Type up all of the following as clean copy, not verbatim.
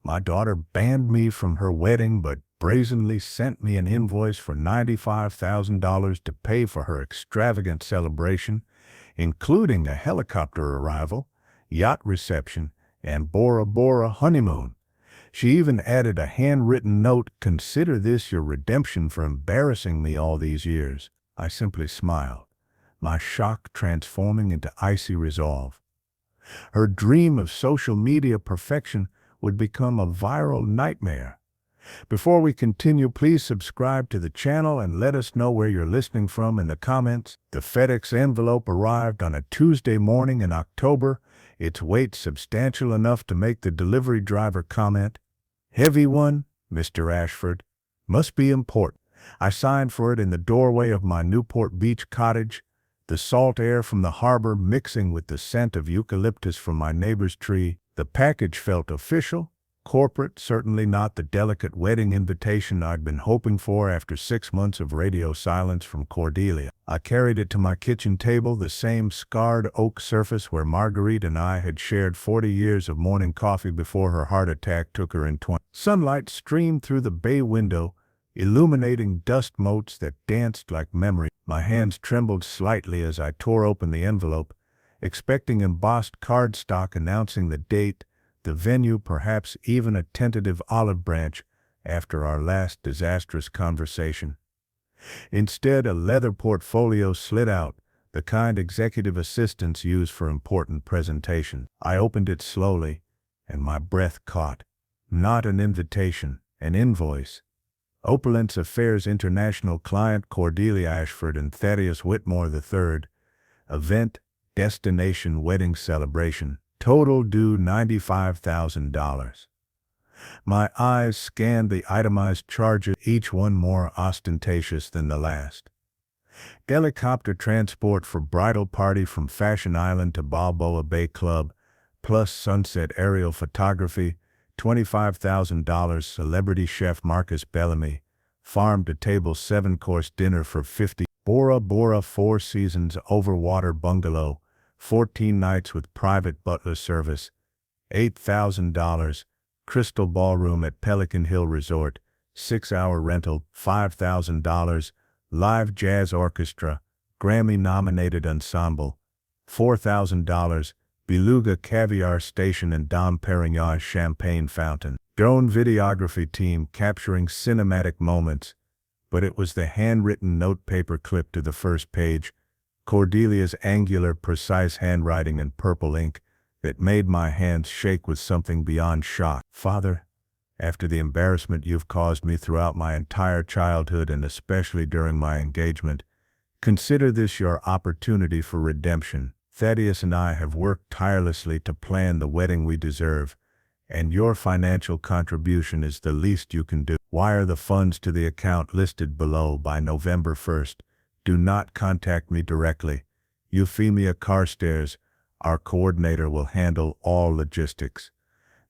My daughter banned me from her wedding but brazenly sent me an invoice for $95,000 to pay for her extravagant celebration, including a helicopter arrival, yacht reception, and Bora Bora honeymoon. She even added a handwritten note, "Consider this your redemption for embarrassing me all these years." I simply smiled, my shock transforming into icy resolve. Her dream of social media perfection would become a viral nightmare. Before we continue, please subscribe to the channel and let us know where you're listening from in the comments. The FedEx envelope arrived on a Tuesday morning in October, its weight substantial enough to make the delivery driver comment, "Heavy one, Mr. Ashford. Must be important." I signed for it in the doorway of my Newport Beach cottage, the salt air from the harbor mixing with the scent of eucalyptus from my neighbor's tree. The package felt official, corporate, certainly not the delicate wedding invitation I'd been hoping for after 6 months of radio silence from Cordelia. I carried it to my kitchen table, the same scarred oak surface where Marguerite and I had shared 40 years of morning coffee before her heart attack took her in 20. Sunlight streamed through the bay window, illuminating dust motes that danced like memory. My hands trembled slightly as I tore open the envelope, expecting embossed cardstock announcing the date, the venue, perhaps even a tentative olive branch after our last disastrous conversation. Instead, a leather portfolio slid out, the kind executive assistants use for important presentations. I opened it slowly, and my breath caught. Not an invitation, an invoice. Opulence Affairs International Client Cordelia Ashford and Thaddeus Whitmore III. Event, destination, wedding celebration. Total due $95,000. My eyes scanned the itemized charges, each one more ostentatious than the last. Helicopter transport for bridal party from Fashion Island to Balboa Bay Club, plus sunset aerial photography, $25,000. Celebrity chef Marcus Bellamy, farm-to-table 7-course dinner for 50. Bora Bora Four Seasons Overwater Bungalow, 14 nights with private butler service, $8,000. Crystal Ballroom at Pelican Hill Resort, 6-hour rental, $5,000. Live jazz orchestra, Grammy-nominated ensemble, $4,000. Beluga Caviar Station and Dom Perignon Champagne Fountain. Drone videography team capturing cinematic moments, but it was the handwritten notepaper clipped to the first page, Cordelia's angular, precise handwriting in purple ink, that made my hands shake with something beyond shock. "Father, after the embarrassment you've caused me throughout my entire childhood and especially during my engagement, consider this your opportunity for redemption. Thaddeus and I have worked tirelessly to plan the wedding we deserve, and your financial contribution is the least you can do. Wire the funds to the account listed below by November 1st. Do not contact me directly. Euphemia Carstairs, our coordinator, will handle all logistics.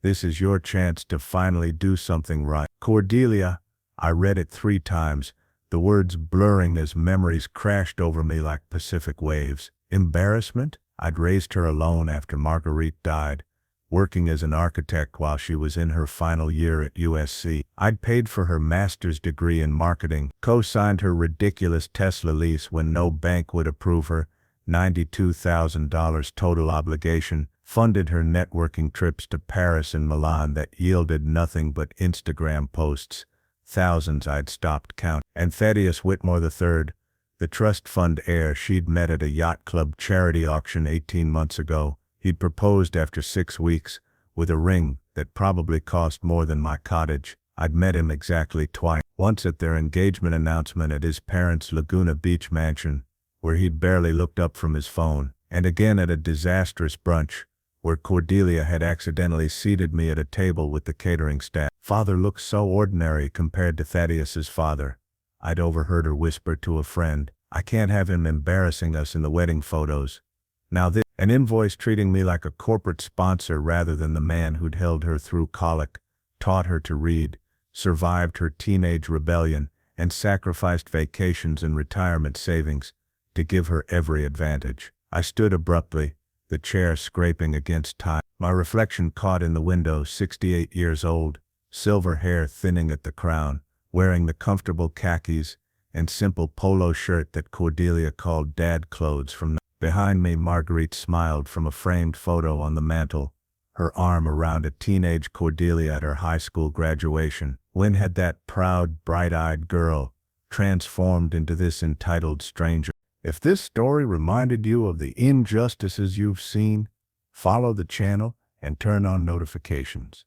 This is your chance to finally do something right. Cordelia." I read it 3 times, the words blurring as memories crashed over me like Pacific waves. Embarrassment? I'd raised her alone after Marguerite died, working as an architect while she was in her final year at USC. I'd paid for her master's degree in marketing, co-signed her ridiculous Tesla lease when no bank would approve her, $92,000 total obligation, funded her networking trips to Paris and Milan that yielded nothing but Instagram posts, thousands I'd stopped counting. And Thaddeus Whitmore III, the trust fund heir she'd met at a yacht club charity auction 18 months ago. He'd proposed after 6 weeks, with a ring that probably cost more than my cottage. I'd met him exactly twice. Once at their engagement announcement at his parents' Laguna Beach mansion, where he'd barely looked up from his phone, and again at a disastrous brunch, where Cordelia had accidentally seated me at a table with the catering staff. "Father looks so ordinary compared to Thaddeus's father," I'd overheard her whisper to a friend. "I can't have him embarrassing us in the wedding photos. Now this." An invoice treating me like a corporate sponsor rather than the man who'd held her through colic, taught her to read, survived her teenage rebellion, and sacrificed vacations and retirement savings to give her every advantage. I stood abruptly, the chair scraping against time. My reflection caught in the window, 68 years old, silver hair thinning at the crown, wearing the comfortable khakis and simple polo shirt that Cordelia called dad clothes from. Behind me, Marguerite smiled from a framed photo on the mantel, her arm around a teenage Cordelia at her high school graduation. When had that proud, bright-eyed girl transformed into this entitled stranger? If this story reminded you of the injustices you've seen, follow the channel and turn on notifications.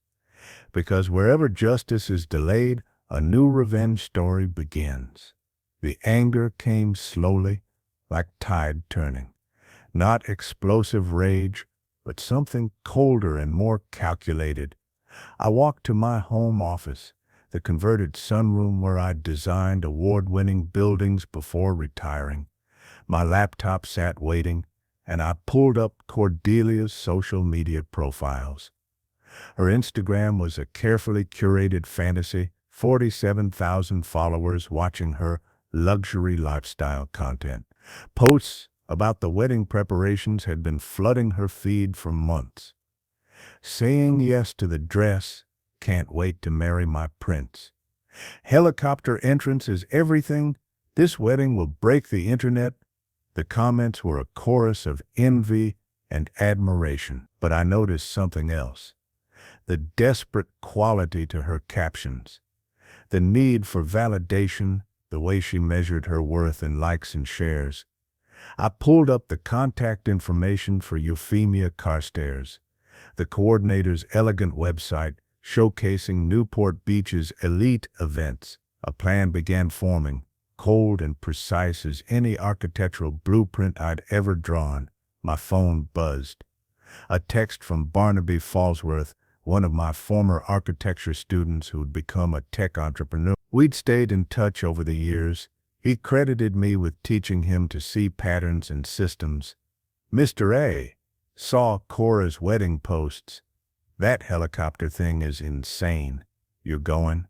Because wherever justice is delayed, a new revenge story begins. The anger came slowly, like tide turning. Not explosive rage, but something colder and more calculated. I walked to my home office, the converted sunroom where I'd designed award-winning buildings before retiring. My laptop sat waiting, and I pulled up Cordelia's social media profiles. Her Instagram was a carefully curated fantasy, 47,000 followers watching her luxury lifestyle content. Posts about the wedding preparations had been flooding her feed for months. Saying yes to the dress, can't wait to marry my prince. Helicopter entrance is everything, this wedding will break the internet. The comments were a chorus of envy and admiration. But I noticed something else. The desperate quality to her captions. The need for validation, the way she measured her worth in likes and shares. I pulled up the contact information for Euphemia Carstairs, the coordinator's elegant website showcasing Newport Beach's elite events. A plan began forming, cold and precise as any architectural blueprint I'd ever drawn. My phone buzzed. A text from Barnaby Fallsworth, one of my former architecture students who'd become a tech entrepreneur. We'd stayed in touch over the years. He credited me with teaching him to see patterns and systems. Mr. A saw Cora's wedding posts. That helicopter thing is insane. You going?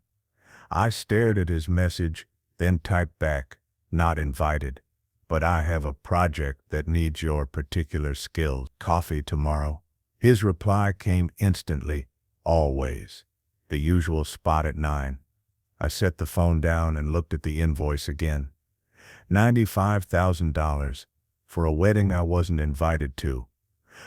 I stared at his message, then typed back, not invited. But I have a project that needs your particular skills. Coffee tomorrow. His reply came instantly, always. The usual spot at 9. I set the phone down and looked at the invoice again. $95,000 for a wedding I wasn't invited to.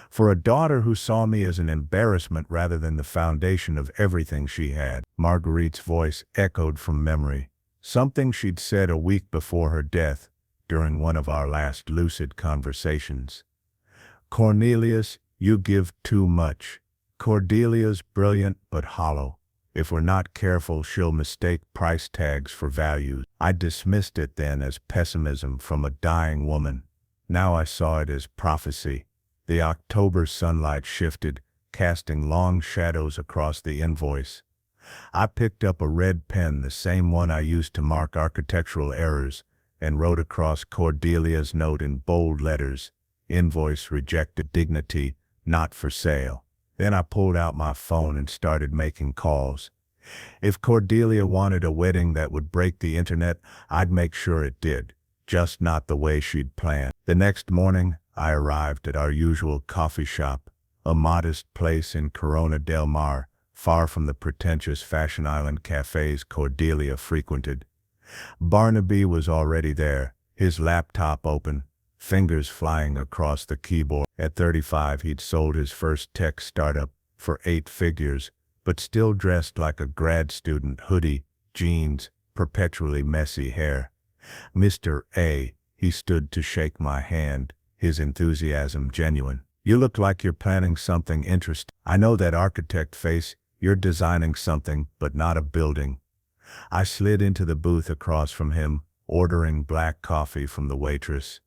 For a daughter who saw me as an embarrassment rather than the foundation of everything she had. Marguerite's voice echoed from memory, something she'd said a week before her death during one of our last lucid conversations. Cornelius, you give too much. Cordelia's brilliant but hollow. If we're not careful, she'll mistake price tags for values. I dismissed it then as pessimism from a dying woman. Now I saw it as prophecy. The October sunlight shifted, casting long shadows across the invoice. I picked up a red pen, the same one I used to mark architectural errors, and wrote across Cordelia's note in bold letters, "Invoice rejected, dignity, not for sale." Then I pulled out my phone and started making calls. If Cordelia wanted a wedding that would break the internet, I'd make sure it did, just not the way she'd planned. The next morning, I arrived at our usual coffee shop, a modest place in Corona del Mar, far from the pretentious Fashion Island cafes Cordelia frequented. Barnaby was already there, his laptop open, fingers flying across the keyboard. At 35, he'd sold his first tech startup for 8 figures, but still dressed like a grad student, hoodie, jeans, perpetually messy hair. Mr. A, he stood to shake my hand, his enthusiasm genuine. You look like you're planning something interesting. I know that architect face, you're designing something, but not a building. I slid into the booth across from him, ordering black coffee from the waitress.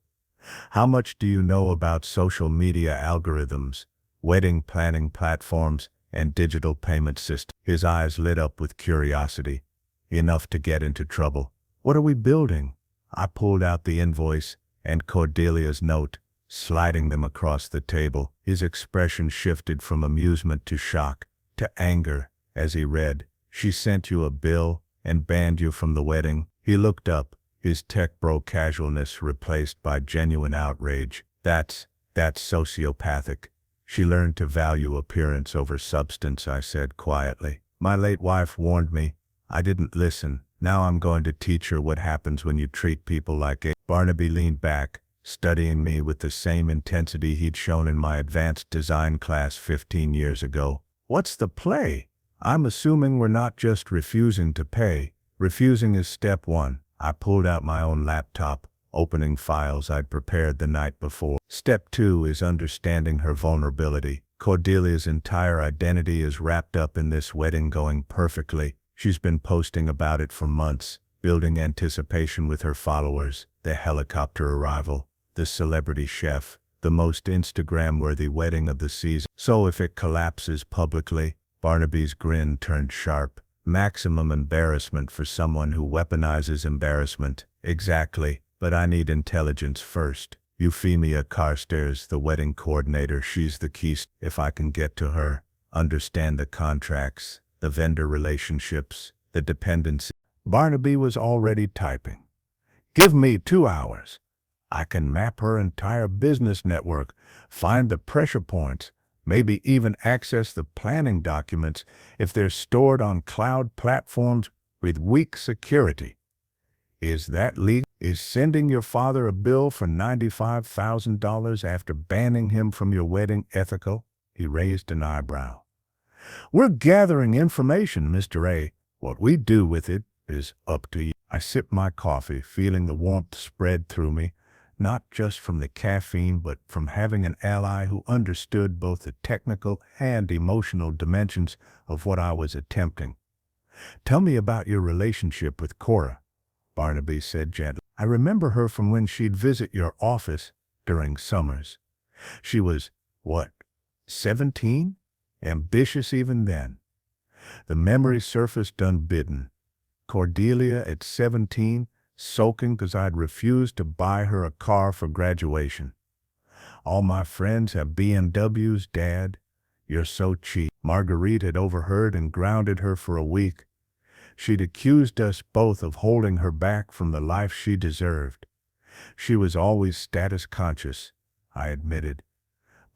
How much do you know about social media algorithms, wedding planning platforms, and digital payment systems? His eyes lit up with curiosity, enough to get into trouble. What are we building? I pulled out the invoice and Cordelia's note, sliding them across the table. His expression shifted from amusement to shock, to anger, as he read, "She sent you a bill and banned you from the wedding." He looked up, his tech bro casualness replaced by genuine outrage. That's sociopathic. She learned to value appearance over substance, I said quietly. My late wife warned me. I didn't listen. Now I'm going to teach her what happens when you treat people like a... Barnaby leaned back, studying me with the same intensity he'd shown in my advanced design class 15 years ago. What's the play? I'm assuming we're not just refusing to pay. Refusing is step one. I pulled out my own laptop, opening files I'd prepared the night before. Step two is understanding her vulnerability. Cordelia's entire identity is wrapped up in this wedding going perfectly. She's been posting about it for months, building anticipation with her followers, the helicopter arrival, the celebrity chef, the most Instagram-worthy wedding of the season. So if it collapses publicly, Barnaby's grin turned sharp. Maximum embarrassment for someone who weaponizes embarrassment. Exactly, but I need intelligence first. Euphemia Carstairs, the wedding coordinator, she's the key. If I can get to her, understand the contracts, the vendor relationships, the dependency. Barnaby was already typing. Give me 2 hours. I can map her entire business network, find the pressure points, maybe even access the planning documents if they're stored on cloud platforms with weak security. Is that legal? Is sending your father a bill for $95,000 after banning him from your wedding ethical? He raised an eyebrow. We're gathering information, Mr. A. What we do with it is up to you. I sipped my coffee, feeling the warmth spread through me, not just from the caffeine, but from having an ally who understood both the technical and emotional dimensions of what I was attempting. Tell me about your relationship with Cora, Barnaby said gently. I remember her from when she'd visit your office during summers. She was, 17? Ambitious even then. The memory surfaced unbidden. Cordelia at 17, sulking because I'd refused to buy her a car for graduation. All my friends have BMWs, Dad. You're so cheap. Marguerite had overheard and grounded her for a week. She'd accused us both of holding her back from the life she deserved. She was always status conscious, I admitted.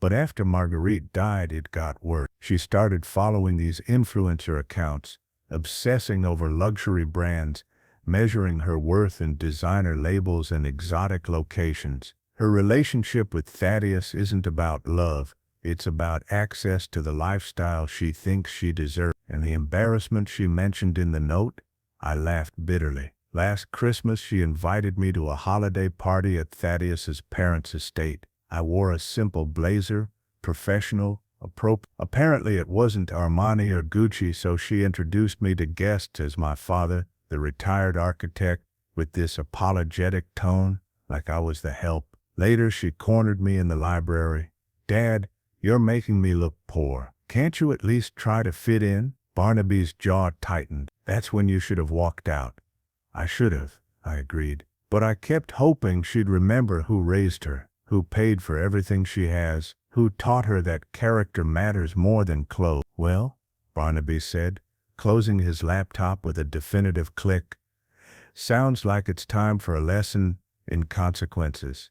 But after Marguerite died, it got worse. She started following these influencer accounts, obsessing over luxury brands, measuring her worth in designer labels and exotic locations. Her relationship with Thaddeus isn't about love. It's about access to the lifestyle she thinks she deserves. And the embarrassment she mentioned in the note, I laughed bitterly. Last Christmas, she invited me to a holiday party at Thaddeus's parents' estate. I wore a simple blazer, professional, appropriate. Apparently it wasn't Armani or Gucci, so she introduced me to guests as my father, the retired architect, with this apologetic tone, like I was the help. Later, she cornered me in the library. Dad, you're making me look poor. Can't you at least try to fit in? Barnaby's jaw tightened. That's when you should have walked out. I should have, I agreed. But I kept hoping she'd remember who raised her, who paid for everything she has, who taught her that character matters more than clothes. Well, Barnaby said, closing his laptop with a definitive click, sounds like it's time for a lesson in consequences.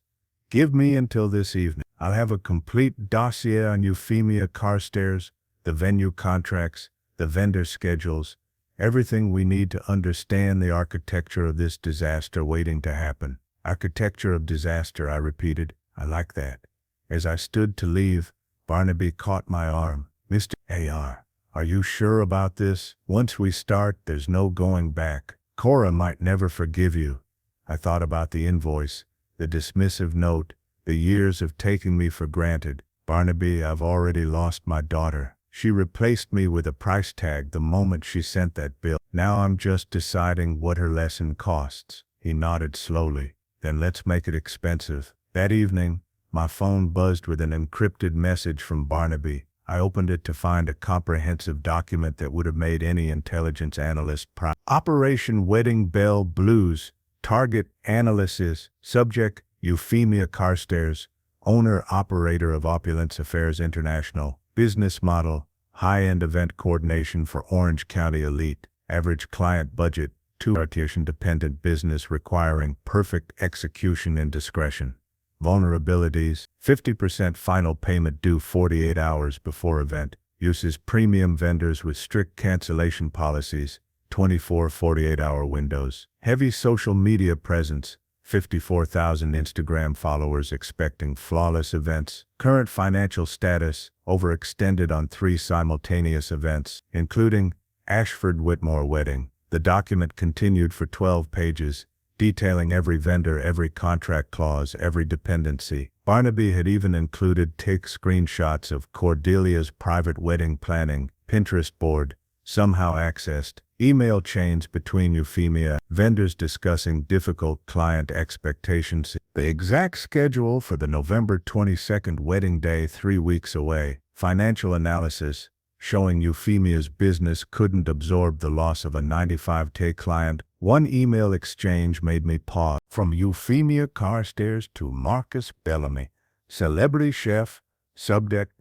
Give me until this evening. I'll have a complete dossier on Euphemia Carstairs, the venue contracts, the vendor schedules, everything we need to understand the architecture of this disaster waiting to happen. Architecture of disaster, I repeated. I like that. As I stood to leave, Barnaby caught my arm. Mr. A.R., are you sure about this? Once we start, there's no going back. Cora might never forgive you. I thought about the invoice, the dismissive note, the years of taking me for granted. Barnaby, I've already lost my daughter. She replaced me with a price tag the moment she sent that bill. Now I'm just deciding what her lesson costs. He nodded slowly. Then let's make it expensive. That evening, my phone buzzed with an encrypted message from Barnaby. I opened it to find a comprehensive document that would have made any intelligence analyst proud. Operation Wedding Bell Blues. Target analysis. Subject, Euphemia Carstairs, owner-operator of Opulence Affairs International. Business model, high-end event coordination for Orange County elite. Average client budget, 2 artisan-dependent business requiring perfect execution and discretion. Vulnerabilities: 50% final payment due 48 hours before event. Uses premium vendors with strict cancellation policies. 24 48-hour windows. Heavy social media presence. 54,000 Instagram followers expecting flawless events. Current financial status: overextended on 3 simultaneous events, including Ashford Whitmore wedding. The document continued for 12 pages, detailing every vendor, every contract clause, every dependency. Barnaby had even included screenshots of Cordelia's private wedding planning Pinterest board, somehow accessed. Email chains between Euphemia vendors discussing difficult client expectations. The exact schedule for the November 22nd wedding day 3 weeks away. Financial analysis showing Euphemia's business couldn't absorb the loss of a 95K client. One email exchange made me pause. From Euphemia Carstairs to Marcus Bellamy, celebrity chef, subject,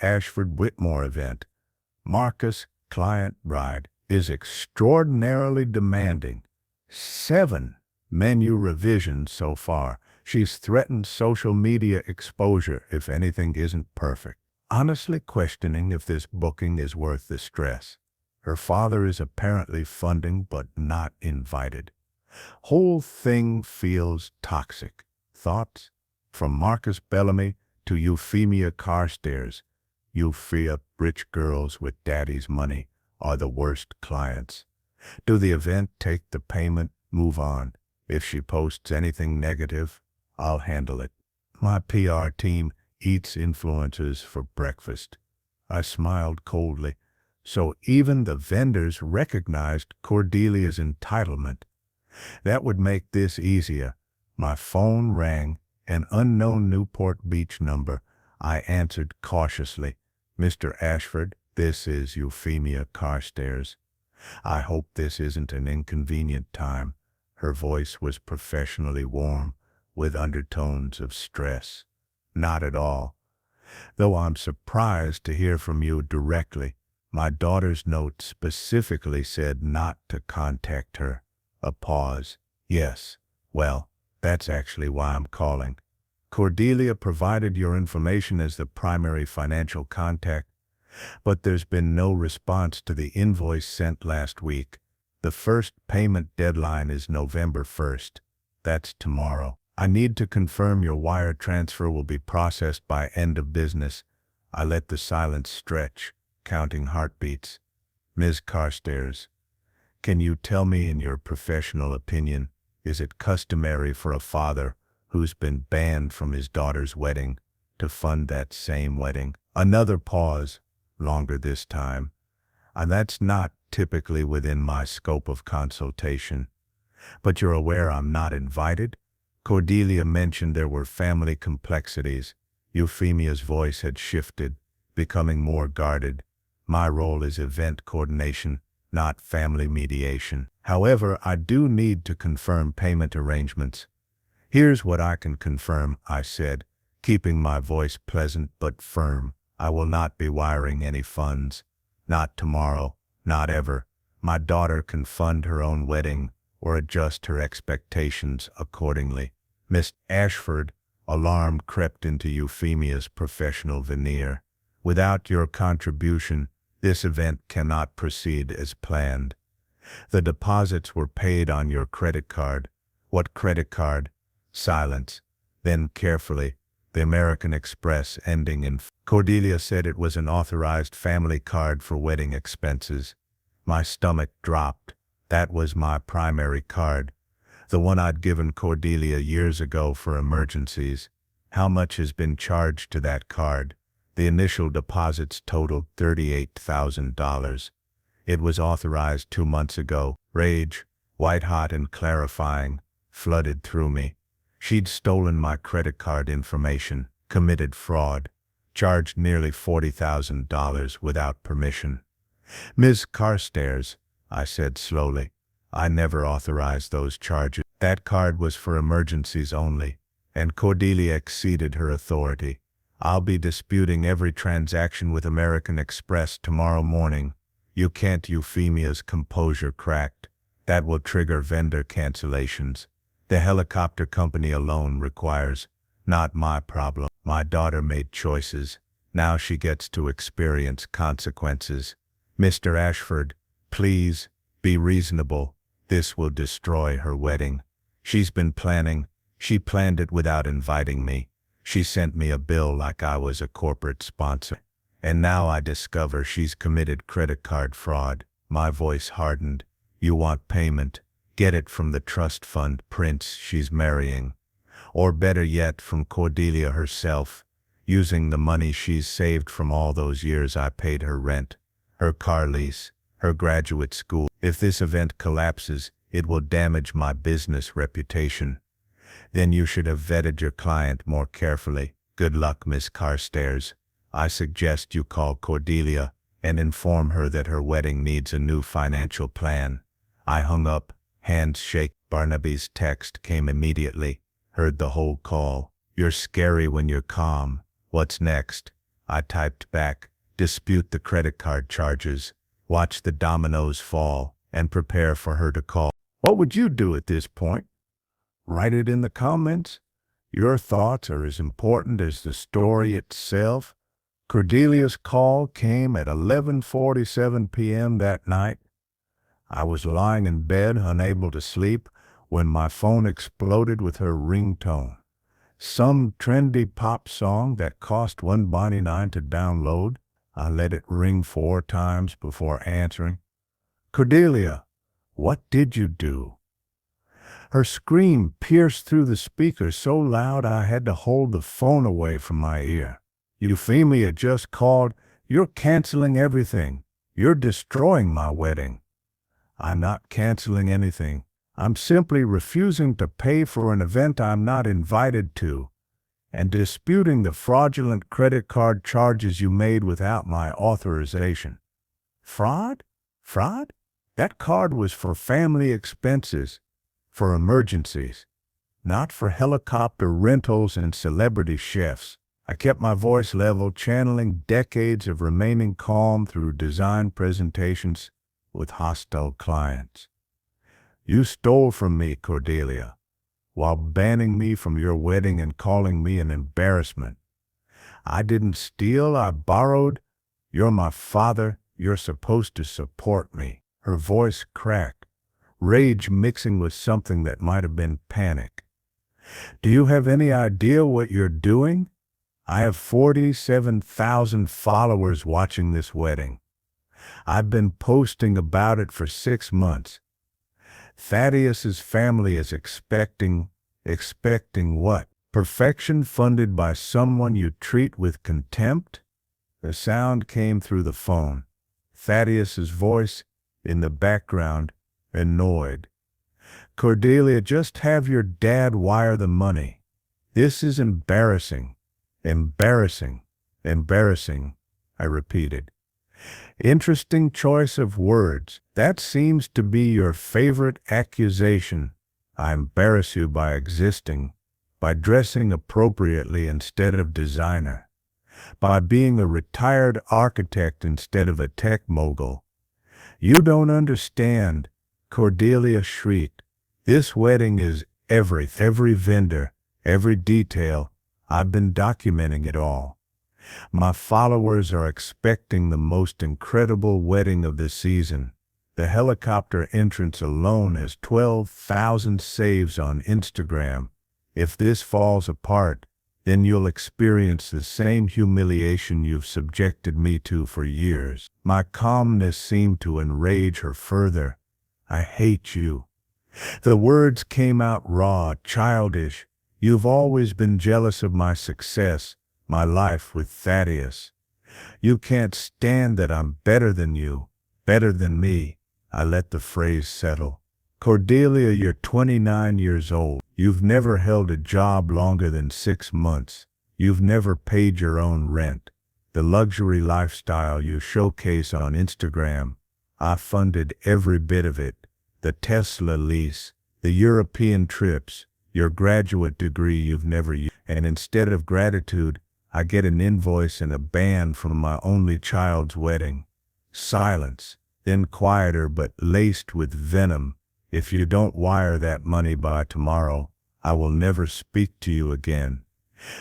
Ashford Whitmore event. Marcus, client bride, is extraordinarily demanding. 7 menu revisions so far. She's threatened social media exposure if anything isn't perfect. Honestly questioning if this booking is worth the stress. Her father is apparently funding but not invited. Whole thing feels toxic. Thoughts? From Marcus Bellamy to Euphemia Carstairs. Euphemia, rich girls with daddy's money are the worst clients. Do the event, take the payment, move on. If she posts anything negative, I'll handle it. My PR team eats influencers for breakfast. I smiled coldly. So even the vendors recognized Cordelia's entitlement. That would make this easier. My phone rang, an unknown Newport Beach number. I answered cautiously. Mr. Ashford, this is Euphemia Carstairs. I hope this isn't an inconvenient time. Her voice was professionally warm, with undertones of stress. Not at all. Though I'm surprised to hear from you directly. My daughter's note specifically said not to contact her. A pause. Yes. Well, that's actually why I'm calling. Cordelia provided your information as the primary financial contact, but there's been no response to the invoice sent last week. The first payment deadline is November 1st. That's tomorrow. I need to confirm your wire transfer will be processed by end of business. I let the silence stretch, counting heartbeats. Ms. Carstairs, can you tell me in your professional opinion, is it customary for a father who's been banned from his daughter's wedding to fund that same wedding? Another pause, longer this time. And that's not typically within my scope of consultation. But you're aware I'm not invited? Cordelia mentioned there were family complexities. Euphemia's voice had shifted, becoming more guarded. My role is event coordination, not family mediation. However, I do need to confirm payment arrangements. Here's what I can confirm, I said, keeping my voice pleasant but firm. I will not be wiring any funds. Not tomorrow, not ever. My daughter can fund her own wedding or adjust her expectations accordingly. Miss Ashford, alarm crept into Euphemia's professional veneer. Without your contribution, this event cannot proceed as planned. The deposits were paid on your credit card. What credit card? Silence. Then carefully, the American Express ending in Cordelia said it was an authorized family card for wedding expenses. My stomach dropped. That was my primary card, the one I'd given Cordelia years ago for emergencies. How much has been charged to that card? The initial deposits totaled $38,000. It was authorized 2 months ago. Rage, white-hot and clarifying, flooded through me. She'd stolen my credit card information, committed fraud, charged nearly $40,000 without permission. Ms. Carstairs, I said slowly, I never authorized those charges. That card was for emergencies only, and Cordelia exceeded her authority. I'll be disputing every transaction with American Express tomorrow morning. You can't. Euphemia's composure cracked. That will trigger vendor cancellations. The helicopter company alone requires Not my problem. My daughter made choices. Now she gets to experience consequences. Mr. Ashford, please, be reasonable. This will destroy her wedding. She's been planning. She planned it without inviting me. She sent me a bill like I was a corporate sponsor. And now I discover she's committed credit card fraud. My voice hardened. You want payment? Get it from the trust fund prince she's marrying. Or better yet, from Cordelia herself, using the money she's saved from all those years I paid her rent, her car lease, her graduate school. If this event collapses, it will damage my business reputation. Then you should have vetted your client more carefully. Good luck, Miss Carstairs. I suggest you call Cordelia and inform her that her wedding needs a new financial plan. I hung up, hands shake. Barnaby's text came immediately. Heard the whole call. You're scary when you're calm. What's next? I typed back. Dispute the credit card charges. Watch the dominoes fall and prepare for her to call. What would you do at this point? Write it in the comments. Your thoughts are as important as the story itself. Cordelia's call came at 11:47 p.m. that night. I was lying in bed, unable to sleep, when my phone exploded with her ringtone. Some trendy pop song that cost $1.99 to download. I let it ring 4 times before answering. Cordelia, what did you do? Her scream pierced through the speaker so loud I had to hold the phone away from my ear. Euphemia just called. You're canceling everything. You're destroying my wedding. I'm not canceling anything. I'm simply refusing to pay for an event I'm not invited to, and disputing the fraudulent credit card charges you made without my authorization. Fraud? Fraud? That card was for family expenses, for emergencies, not for helicopter rentals and celebrity chefs. I kept my voice level, channeling decades of remaining calm through design presentations with hostile clients. You stole from me, Cordelia, while banning me from your wedding and calling me an embarrassment. I didn't steal, I borrowed. You're my father. You're supposed to support me. Her voice cracked, rage mixing with something that might have been panic. Do you have any idea what you're doing? I have 47,000 followers watching this wedding. I've been posting about it for 6 months. Thaddeus's family is expecting what? Perfection funded by someone you treat with contempt? The sound came through the phone. Thaddeus's voice in the background, annoyed. Cordelia, just have your dad wire the money. This is embarrassing. Embarrassing. Embarrassing, I repeated. Interesting choice of words. That seems to be your favorite accusation. I embarrass you by existing, by dressing appropriately instead of designer, by being a retired architect instead of a tech mogul. You don't understand, Cordelia shrieked. This wedding is every vendor, every detail. I've been documenting it all. My followers are expecting the most incredible wedding of the season. The helicopter entrance alone has 12,000 saves on Instagram. If this falls apart, then you'll experience the same humiliation you've subjected me to for years. My calmness seemed to enrage her further. I hate you. The words came out raw, childish. You've always been jealous of my success, my life with Thaddeus. You can't stand that I'm better than you, better than me. I let the phrase settle. Cordelia, you're 29 years old. You've never held a job longer than 6 months. You've never paid your own rent. The luxury lifestyle you showcase on Instagram, I funded every bit of it. The Tesla lease, the European trips, your graduate degree you've never used. And instead of gratitude, I get an invoice and a ban from my only child's wedding. Silence, then quieter but laced with venom. If you don't wire that money by tomorrow, I will never speak to you again.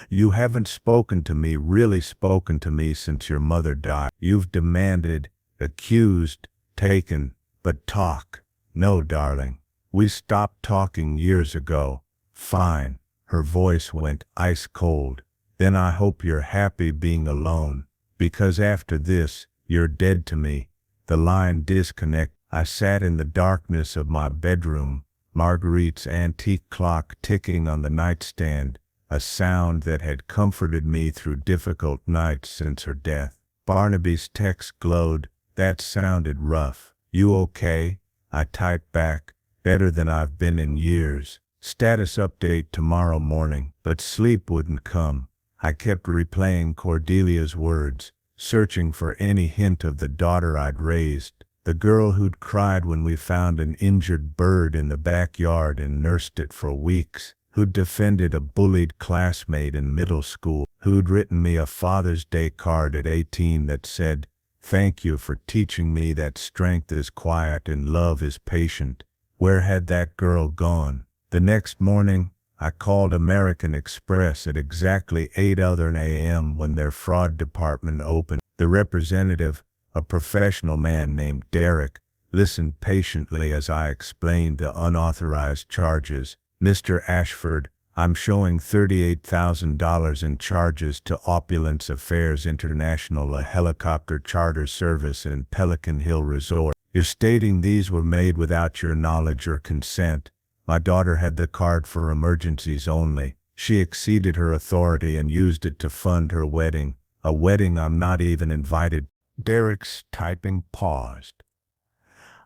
You haven't really spoken to me since your mother died. You've demanded, accused, taken, but talk. No, darling. We stopped talking years ago. Fine. Her voice went ice cold. Then I hope you're happy being alone, because after this, you're dead to me. The line disconnected. I sat in the darkness of my bedroom, Marguerite's antique clock ticking on the nightstand, a sound that had comforted me through difficult nights since her death. Barnaby's text glowed. That sounded rough. You okay? I typed back. Better than I've been in years. Status update tomorrow morning. But sleep wouldn't come. I kept replaying Cordelia's words, searching for any hint of the daughter I'd raised, the girl who'd cried when we found an injured bird in the backyard and nursed it for weeks, who'd defended a bullied classmate in middle school, who'd written me a Father's Day card at 18 that said, "Thank you for teaching me that strength is quiet and love is patient." Where had that girl gone? The next morning, I called American Express at exactly 8 a.m. when their fraud department opened. The representative, a professional man named Derek, listened patiently as I explained the unauthorized charges. "Mr. Ashford, I'm showing $38,000 in charges to Opulence Affairs International, a helicopter charter service in Pelican Hill Resort. You're stating these were made without your knowledge or consent. My daughter had the card for emergencies only. She exceeded her authority and used it to fund her wedding, a wedding I'm not even invited." Derek's typing paused.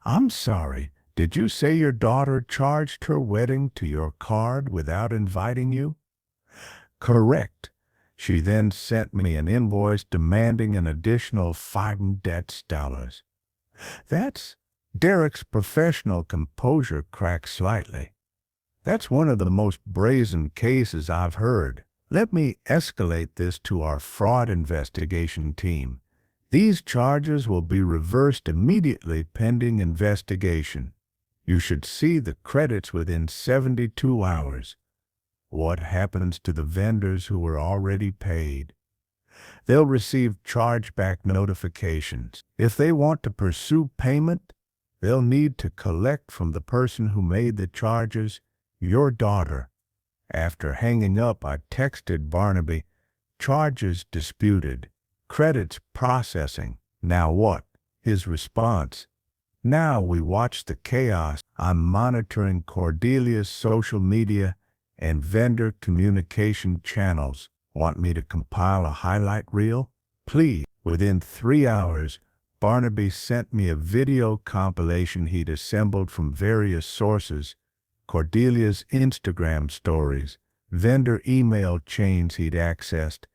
"I'm sorry, did you say your daughter charged her wedding to your card without inviting you?" "Correct. She then sent me an invoice demanding an additional $5. That's—" Derek's professional composure cracked slightly. "That's one of the most brazen cases I've heard. Let me escalate this to our fraud investigation team. These charges will be reversed immediately pending investigation. You should see the credits within 72 hours. What happens to the vendors who were already paid? They'll receive chargeback notifications. If they want to pursue payment, they'll need to collect from the person who made the charges, your daughter." After hanging up, I texted Barnaby, "Charges disputed. Credits processing. Now what?" His response, "Now we watch the chaos. I'm monitoring Cordelia's social media and vendor communication channels. Want me to compile a highlight reel? Please." Within 3 hours, Barnaby sent me a video compilation he'd assembled from various sources: Cordelia's Instagram stories, vendor email chains he'd accessed,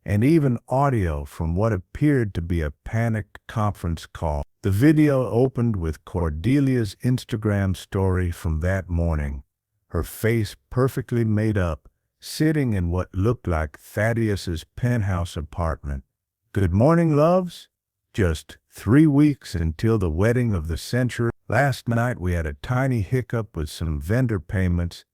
and even audio from what appeared to be a panicked conference call. The video opened with Cordelia's Instagram story from that morning, her face perfectly made up, sitting in what looked like Thaddeus's penthouse apartment. "Good morning, loves. Just 3 weeks until the wedding of the century. Last night we had a tiny hiccup with some vendor payments,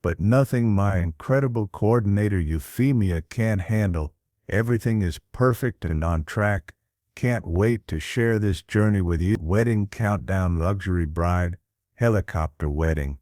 but nothing my incredible coordinator Euphemia can't handle. Everything is perfect and on track. Can't wait to share this journey with you. Wedding countdown, luxury bride, helicopter wedding."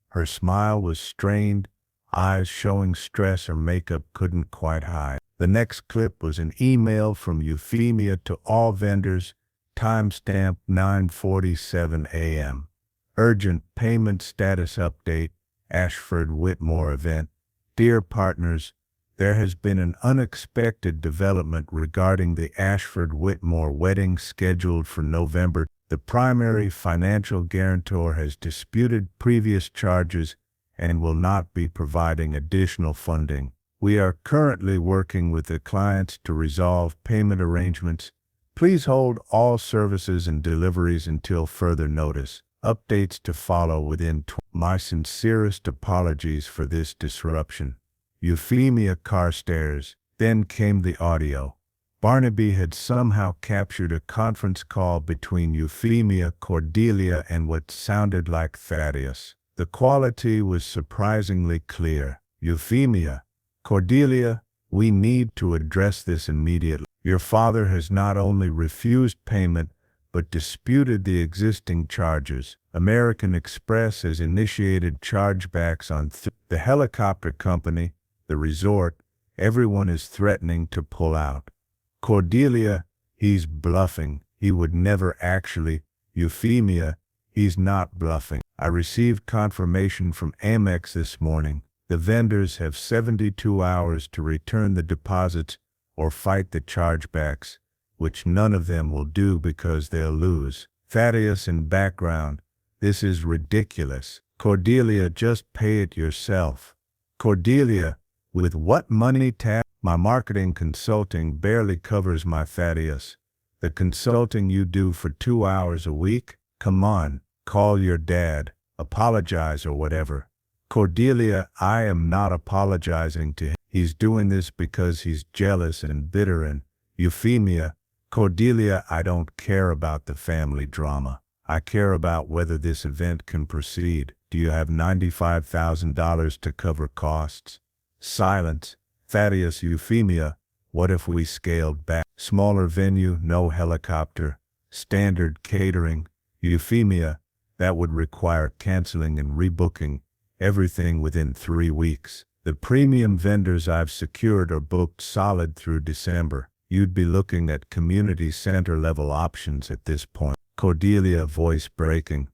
Her smile was strained, eyes showing stress her makeup couldn't quite hide. The next clip was an email from Euphemia to all vendors, timestamp 9:47 a.m. "Urgent payment status update, Ashford Whitmore event. Dear partners, there has been an unexpected development regarding the Ashford Whitmore wedding scheduled for November. The primary financial guarantor has disputed previous charges and will not be providing additional funding. We are currently working with the clients to resolve payment arrangements. Please hold all services and deliveries until further notice. Updates to follow within My sincerest apologies for this disruption." Euphemia Carstairs. Then came the audio. Barnaby had somehow captured a conference call between Euphemia, Cordelia, and what sounded like Thaddeus. The quality was surprisingly clear. "Euphemia, Cordelia, we need to address this immediately. Your father has not only refused payment, but disputed the existing charges. American Express has initiated chargebacks on the helicopter company, the resort. Everyone is threatening to pull out. Cordelia, he's bluffing. He would never actually. Euphemia, he's not bluffing. I received confirmation from Amex this morning. The vendors have 72 hours to return the deposits or fight the chargebacks, which none of them will do because they'll lose. Thaddeus in background, this is ridiculous. Cordelia, just pay it yourself. Cordelia, with what money tab? My marketing consulting barely covers my Thaddeus. The consulting you do for 2 hours a week? Come on, call your dad, apologize or whatever. Cordelia, I am not apologizing to him. He's doing this because he's jealous and bitter. And Euphemia, Cordelia, I don't care about the family drama. I care about whether this event can proceed. Do you have $95,000 to cover costs? Silence. Thaddeus. Euphemia, what if we scaled back? Smaller venue, no helicopter, standard catering. Euphemia, that would require canceling and rebooking everything within 3 weeks. The premium vendors I've secured are booked solid through December. You'd be looking at community center level options at this point. Cordelia, voice breaking.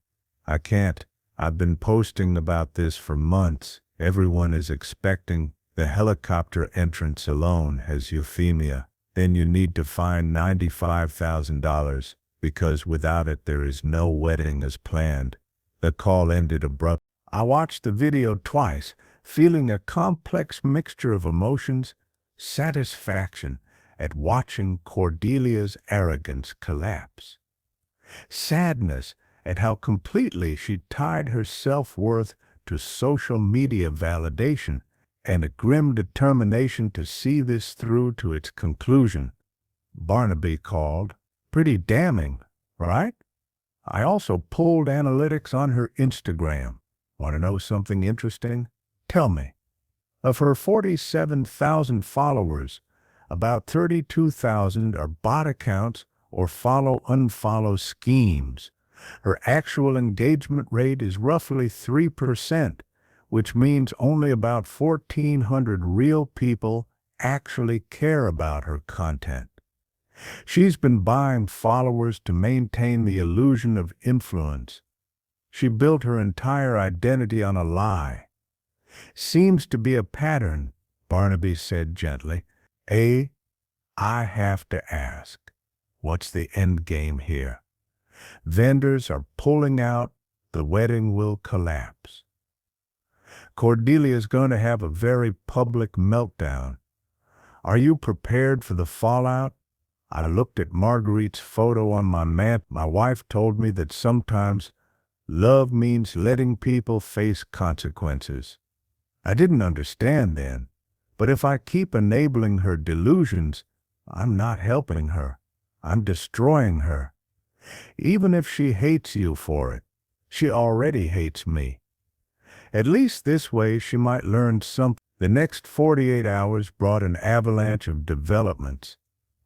I can't. I've been posting about this for months. Everyone is expecting. The helicopter entrance alone has Euphemia. Then you need to find $95,000, because without it there is no wedding as planned. The call ended abruptly. I watched the video twice, feeling a complex mixture of emotions, satisfaction at watching Cordelia's arrogance collapse, sadness at how completely she tied her self-worth to social media validation, and a grim determination to see this through to its conclusion. Barnaby called. Pretty damning, right? I also pulled analytics on her Instagram. Want to know something interesting? Tell me. Of her 47,000 followers, about 32,000 are bot accounts or follow-unfollow schemes. Her actual engagement rate is roughly 3%, which means only about 1,400 real people actually care about her content. She's been buying followers to maintain the illusion of influence. She built her entire identity on a lie. Seems to be a pattern, Barnaby said gently. I have to ask, what's the end game here? Vendors are pulling out, the wedding will collapse. Cordelia's going to have a very public meltdown. Are you prepared for the fallout? I looked at Marguerite's photo on my mantle. My wife told me that sometimes love means letting people face consequences. I didn't understand then, but if I keep enabling her delusions, I'm not helping her. I'm destroying her. Even if she hates you for it, she already hates me. At least this way she might learn something. The next 48 hours brought an avalanche of developments.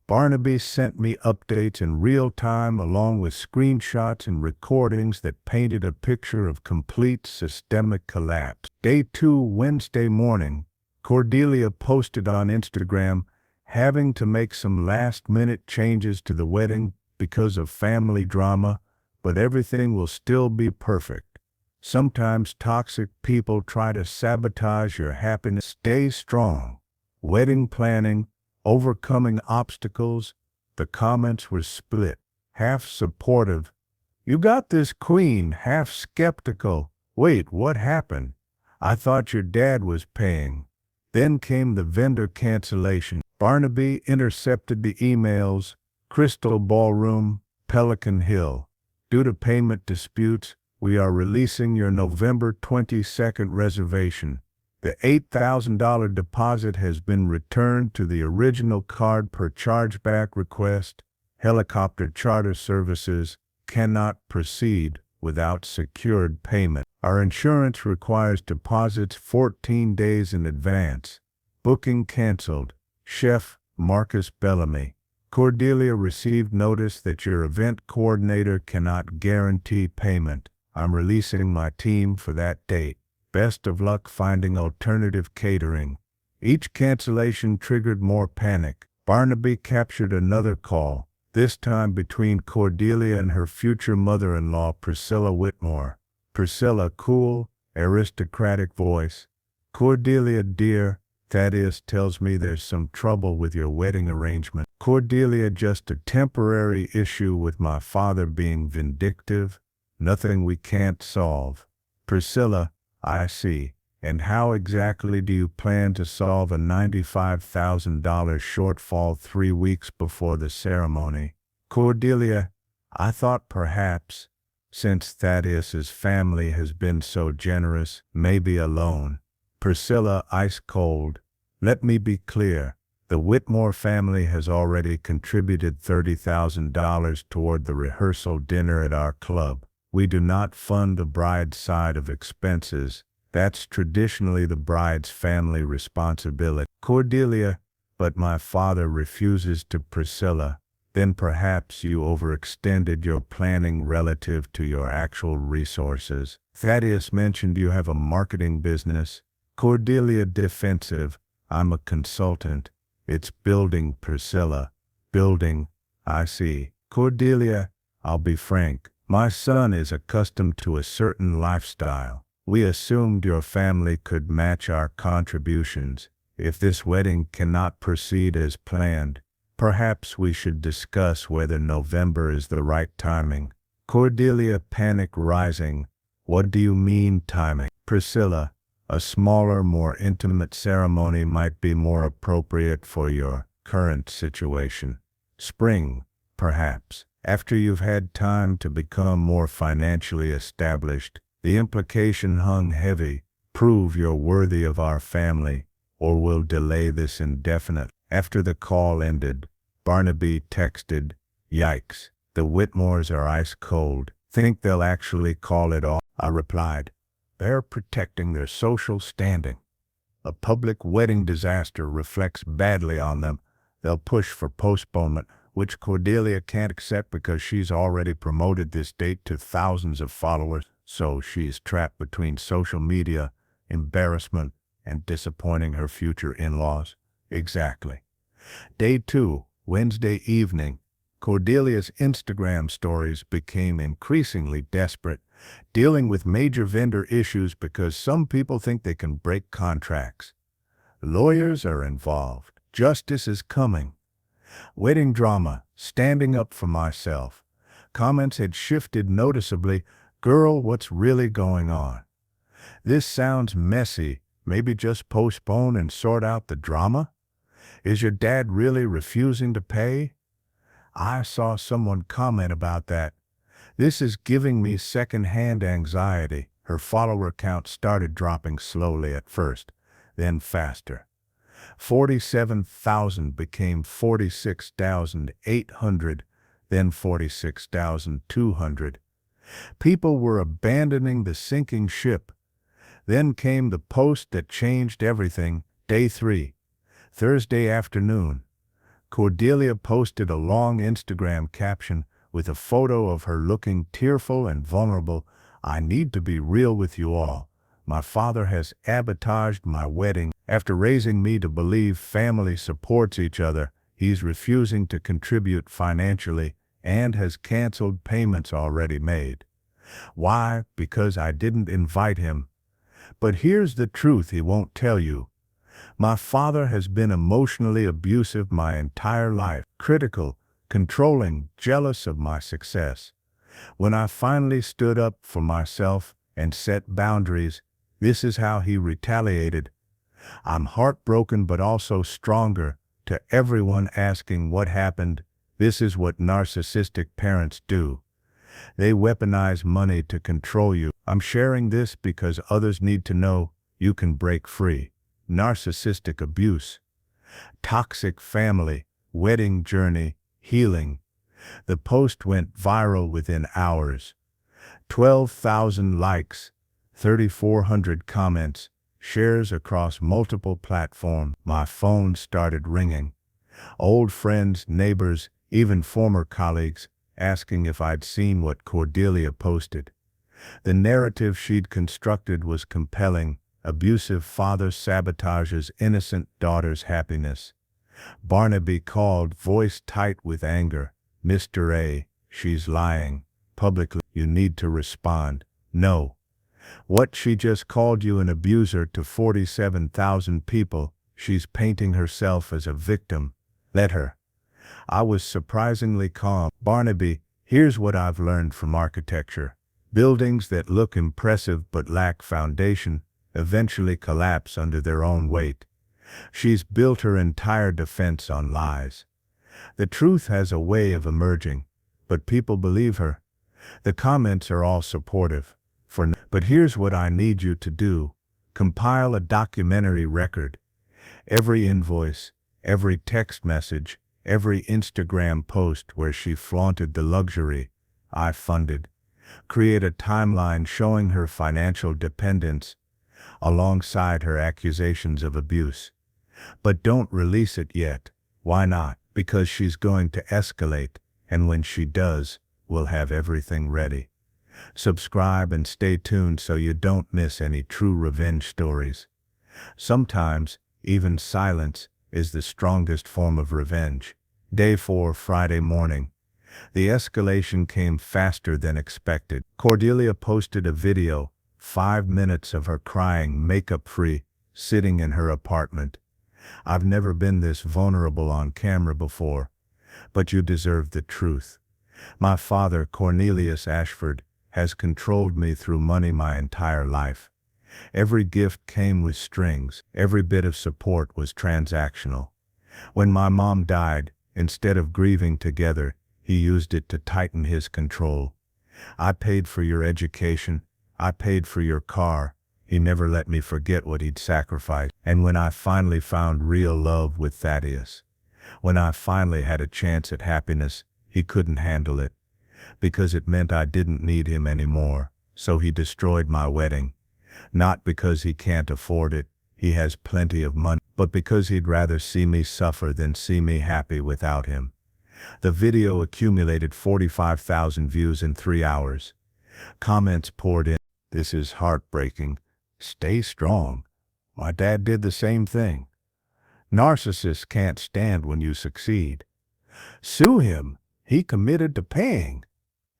Barnaby sent me updates in real time along with screenshots and recordings that painted a picture of complete systemic collapse. Day 2, Wednesday morning, Cordelia posted on Instagram having to make some last-minute changes to the wedding because of family drama, but everything will still be perfect. Sometimes toxic people try to sabotage your happiness. Stay strong. Wedding planning, overcoming obstacles. The comments were split. Half supportive. You got this, queen. Half skeptical. Wait, what happened? I thought your dad was paying. Then came the vendor cancellation. Barnaby intercepted the emails. Crystal Ballroom, Pelican Hill. Due to payment disputes, we are releasing your November 22nd reservation. The $8,000 deposit has been returned to the original card per chargeback request. Helicopter charter services cannot proceed without secured payment. Our insurance requires deposits 14 days in advance. Booking canceled. Chef Marcus Bellamy. Cordelia received notice that your event coordinator cannot guarantee payment. I'm releasing my team for that date. Best of luck finding alternative catering. Each cancellation triggered more panic. Barnaby captured another call, this time between Cordelia and her future mother-in-law, Priscilla Whitmore. Priscilla, cool, aristocratic voice. Cordelia, dear, Thaddeus tells me there's some trouble with your wedding arrangement. Cordelia, just a temporary issue with my father being vindictive. Nothing we can't solve. Priscilla, I see. And how exactly do you plan to solve a $95,000 shortfall 3 weeks before the ceremony? Cordelia, I thought perhaps, since Thaddeus's family has been so generous, maybe a loan. Priscilla, ice cold. Let me be clear. The Whitmore family has already contributed $30,000 toward the rehearsal dinner at our club. We do not fund the bride's side of expenses. That's traditionally the bride's family responsibility. Cordelia, but my father refuses to. Priscilla, then perhaps you overextended your planning relative to your actual resources. Thaddeus mentioned you have a marketing business. Cordelia, defensive. I'm a consultant. It's building. Priscilla, building. I see. Cordelia, I'll be frank. My son is accustomed to a certain lifestyle. We assumed your family could match our contributions. If this wedding cannot proceed as planned, perhaps we should discuss whether November is the right timing. Cordelia, panic rising. What do you mean timing? Priscilla, a smaller, more intimate ceremony might be more appropriate for your current situation. Spring, perhaps, after you've had time to become more financially established. The implication hung heavy. Prove you're worthy of our family, or we'll delay this indefinitely. After the call ended, Barnaby texted, Yikes, the Whitmores are ice cold. Think they'll actually call it off? I replied, they're protecting their social standing. A public wedding disaster reflects badly on them. They'll push for postponement, which Cordelia can't accept because she's already promoted this date to thousands of followers. So she's trapped between social media, embarrassment, and disappointing her future in-laws. Exactly. Day 2, Wednesday evening. Cordelia's Instagram stories became increasingly desperate, dealing with major vendor issues because some people think they can break contracts. Lawyers are involved. Justice is coming. Wedding drama, standing up for myself. Comments had shifted noticeably. Girl, what's really going on? This sounds messy. Maybe just postpone and sort out the drama? Is your dad really refusing to pay? I saw someone comment about that. This is giving me second-hand anxiety. Her follower count started dropping slowly at first, then faster. 47,000 became 46,800, then 46,200. People were abandoning the sinking ship. Then came the post that changed everything. Day 3, Thursday afternoon. Cordelia posted a long Instagram caption with a photo of her looking tearful and vulnerable. I need to be real with you all. My father has sabotaged my wedding. After raising me to believe family supports each other, he's refusing to contribute financially and has canceled payments already made. Why? Because I didn't invite him. But here's the truth he won't tell you. My father has been emotionally abusive my entire life, critical, controlling, jealous of my success. When I finally stood up for myself and set boundaries, this is how he retaliated. I'm heartbroken but also stronger. To everyone asking what happened, this is what narcissistic parents do. They weaponize money to control you. I'm sharing this because others need to know you can break free. Narcissistic abuse, toxic family, wedding journey, healing. The post went viral within hours. 12,000 likes, 3,400 comments, shares across multiple platforms. My phone started ringing. Old friends, neighbors, even former colleagues, asking if I'd seen what Cordelia posted. The narrative she'd constructed was compelling. Abusive father sabotages innocent daughter's happiness. Barnaby called, voice tight with anger. Mr. A, she's lying. Publicly, you need to respond. No. What, she just called you an abuser to 47,000 people. She's painting herself as a victim. Let her. I was surprisingly calm. Barnaby, here's what I've learned from architecture. Buildings that look impressive but lack foundation eventually collapse under their own weight. She's built her entire defense on lies. The truth has a way of emerging, but people believe her. The comments are all supportive. But here's what I need you to do. Compile a documentary record. Every invoice, every text message, every Instagram post where she flaunted the luxury I funded. Create a timeline showing her financial dependence alongside her accusations of abuse. But don't release it yet. Why not? Because she's going to escalate, and when she does, we'll have everything ready. Subscribe and stay tuned so you don't miss any true revenge stories. Sometimes, even silence is the strongest form of revenge. Day 4, Friday morning. The escalation came faster than expected. Cordelia posted a video, 5 minutes of her crying makeup-free, sitting in her apartment. I've never been this vulnerable on camera before, but you deserve the truth. My father, Cornelius Ashford, has controlled me through money my entire life. Every gift came with strings. Every bit of support was transactional. When my mom died, instead of grieving together, he used it to tighten his control. I paid for your education. I paid for your car. He never let me forget what he'd sacrificed. And when I finally found real love with Thaddeus, when I finally had a chance at happiness, he couldn't handle it. Because it meant I didn't need him anymore, so he destroyed my wedding. Not because he can't afford it, he has plenty of money, but because he'd rather see me suffer than see me happy without him. The video accumulated 45,000 views in 3 hours. Comments poured in. This is heartbreaking. Stay strong. My dad did the same thing. Narcissists can't stand when you succeed. Sue him. He committed to paying.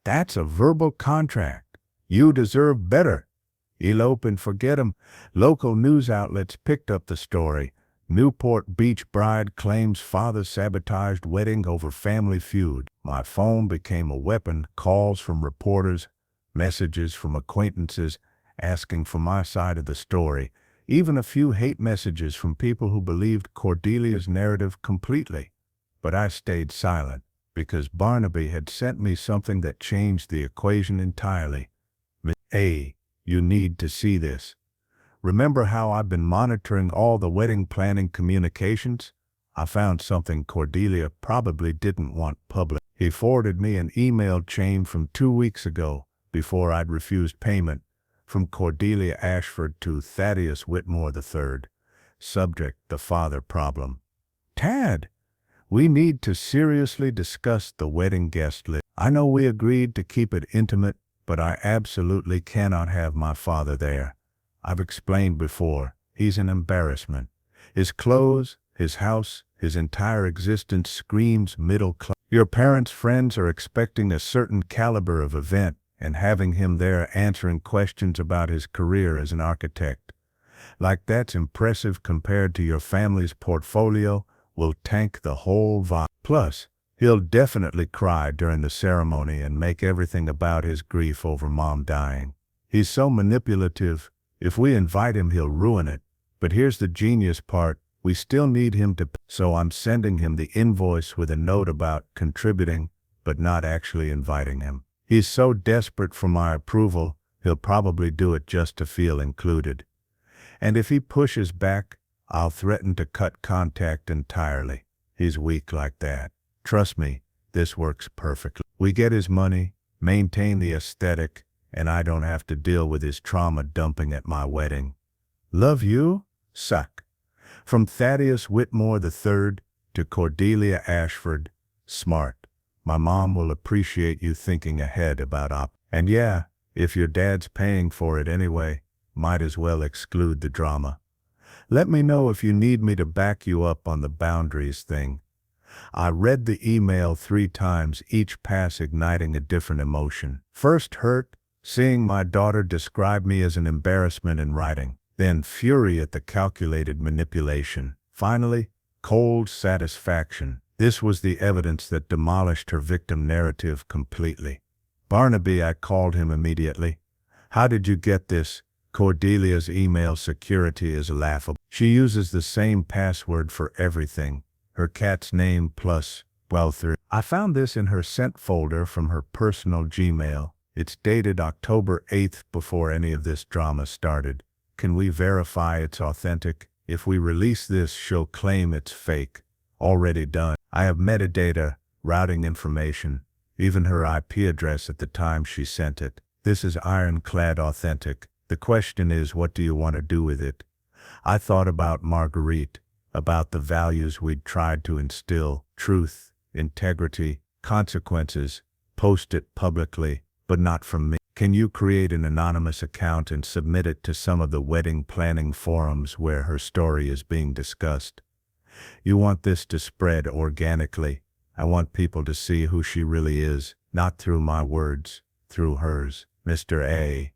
That's a verbal contract. You deserve better. Elope and forget him. Local news outlets picked up the story. Newport Beach bride claims father sabotaged wedding over family feud. My phone became a weapon. Calls from reporters, messages from acquaintances asking for my side of the story. Even a few hate messages from people who believed Cordelia's narrative completely. But I stayed silent because Barnaby had sent me something that changed the equation entirely. A, you need to see this. Remember how I've been monitoring all the wedding planning communications? I found something Cordelia probably didn't want public. He forwarded me an email chain from 2 weeks ago, before I'd refused payment, from Cordelia Ashford to Thaddeus Whitmore III. Subject, the father problem. Tad, we need to seriously discuss the wedding guest list. I know we agreed to keep it intimate, but I absolutely cannot have my father there. I've explained before, he's an embarrassment. His clothes, his house, his entire existence screams middle class. Your parents' friends are expecting a certain caliber of event, and having him there answering questions about his career as an architect, like that's impressive compared to your family's portfolio, will tank the whole vibe. Plus, he'll definitely cry during the ceremony and make everything about his grief over mom dying. He's so manipulative. If we invite him, he'll ruin it. But here's the genius part. We still need him to pay. So I'm sending him the invoice with a note about contributing, but not actually inviting him. He's so desperate for my approval, he'll probably do it just to feel included. And if he pushes back, I'll threaten to cut contact entirely. He's weak like that. Trust me, this works perfectly. We get his money, maintain the aesthetic, and I don't have to deal with his trauma dumping at my wedding. Love you, suck. From Thaddeus Whitmore III to Cordelia Ashford, smart. My mom will appreciate you thinking ahead about And yeah, if your dad's paying for it anyway, might as well exclude the drama. Let me know if you need me to back you up on the boundaries thing. I read the email 3 times, each pass igniting a different emotion. First hurt, seeing my daughter describe me as an embarrassment in writing. Then fury at the calculated manipulation. Finally, cold satisfaction. This was the evidence that demolished her victim narrative completely. Barnaby, I called him immediately. How did you get this? Cordelia's email security is laughable. She uses the same password for everything. Her cat's name plus, I found this in her sent folder from her personal Gmail. It's dated October 8th, before any of this drama started. Can we verify it's authentic? If we release this, she'll claim it's fake. Already done. I have metadata, routing information, even her IP address at the time she sent it. This is ironclad authentic. The question is, what do you want to do with it? I thought about Marguerite, about the values we'd tried to instill, truth, integrity, consequences. Post it publicly, but not from me. Can you create an anonymous account and submit it to some of the wedding planning forums where her story is being discussed? You want this to spread organically. I want people to see who she really is, not through my words, through hers. Mr. A.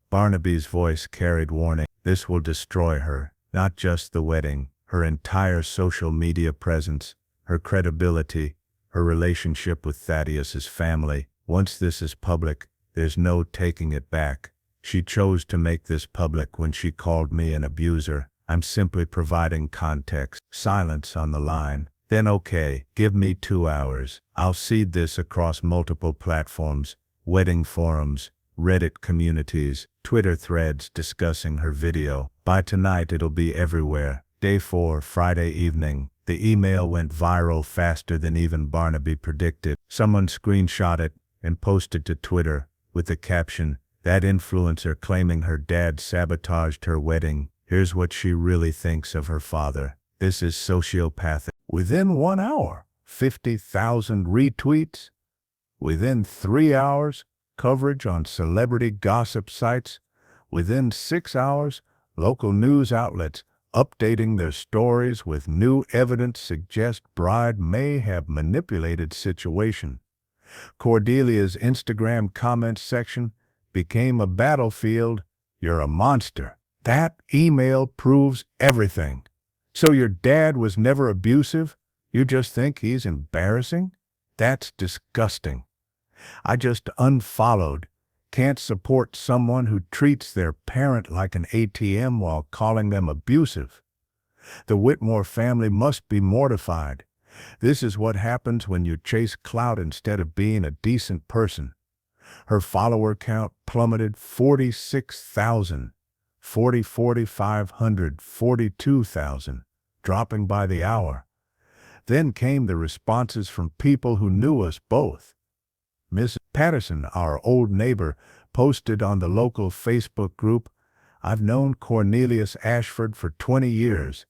Barnaby's voice carried warning. This will destroy her, not just the wedding, her entire social media presence, her credibility, her relationship with Thaddeus's family. Once this is public, there's no taking it back. She chose to make this public when she called me an abuser. I'm simply providing context. Silence on the line. Then okay, give me 2 hours. I'll seed this across multiple platforms, wedding forums, Reddit communities, Twitter threads discussing her video. By tonight it'll be everywhere. Day 4, Friday evening. The email went viral faster than even Barnaby predicted. Someone screenshot it and posted to Twitter with the caption, "That influencer claiming her dad sabotaged her wedding. Here's what she really thinks of her father. This is sociopathic." Within 1 hour, 50,000 retweets. Within 3 hours, coverage on celebrity gossip sites. Within 6 hours, local news outlets updating their stories with new evidence suggest bride may have manipulated situation. Cordelia's Instagram comments section became a battlefield. You're a monster. That email proves everything. So your dad was never abusive? You just think he's embarrassing? That's disgusting. I just unfollowed. Can't support someone who treats their parent like an ATM while calling them abusive. The Whitmore family must be mortified. This is what happens when you chase clout instead of being a decent person. Her follower count plummeted 46,000, 4,500, 42,000, dropping by the hour. Then came the responses from people who knew us both. Miss Patterson, our old neighbor, posted on the local Facebook group, "I've known Cornelius Ashford for 20 years.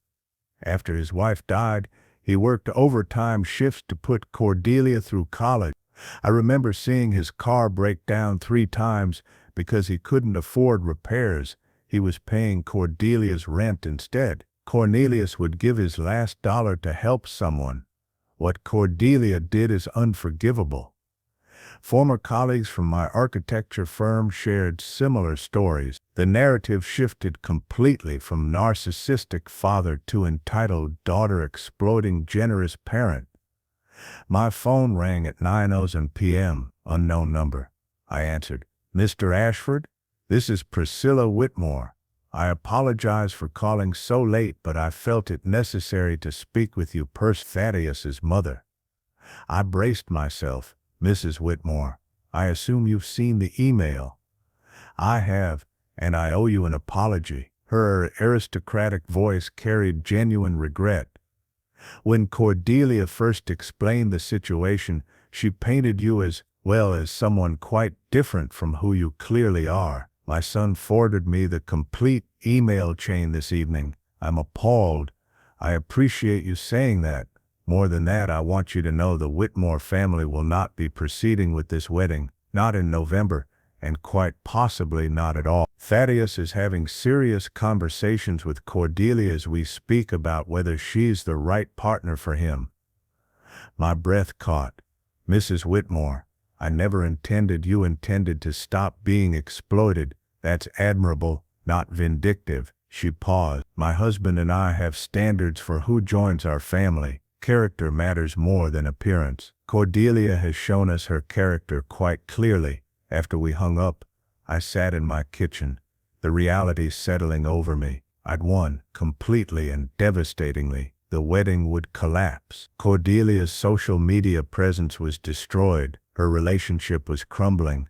After his wife died, he worked overtime shifts to put Cordelia through college. I remember seeing his car break down 3 times because he couldn't afford repairs. He was paying Cordelia's rent instead. Cornelius would give his last dollar to help someone. What Cordelia did is unforgivable." Former colleagues from my architecture firm shared similar stories. The narrative shifted completely from narcissistic father to entitled daughter exploiting generous parent. My phone rang at 9:00 p.m., unknown number. I answered. "Mr. Ashford, this is Priscilla Whitmore. I apologize for calling so late, but I felt it necessary to speak with you Thaddeus's mother." I braced myself. "Mrs. Whitmore, I assume you've seen the email." "I have, and I owe you an apology." Her aristocratic voice carried genuine regret. "When Cordelia first explained the situation, she painted you as, well, as someone quite different from who you clearly are. My son forwarded me the complete email chain this evening. I'm appalled. I appreciate you saying that. More than that, I want you to know the Whitmore family will not be proceeding with this wedding, not in November, and quite possibly not at all. Thaddeus is having serious conversations with Cordelia as we speak about whether she's the right partner for him. My breath caught. Mrs. Whitmore, I never intended you intended to stop being exploited. That's admirable, not vindictive. She paused. My husband and I have standards for who joins our family. Character matters more than appearance. Cordelia has shown us her character quite clearly. After we hung up, I sat in my kitchen, the reality settling over me. I'd won, completely and devastatingly. The wedding would collapse. Cordelia's social media presence was destroyed. Her relationship was crumbling.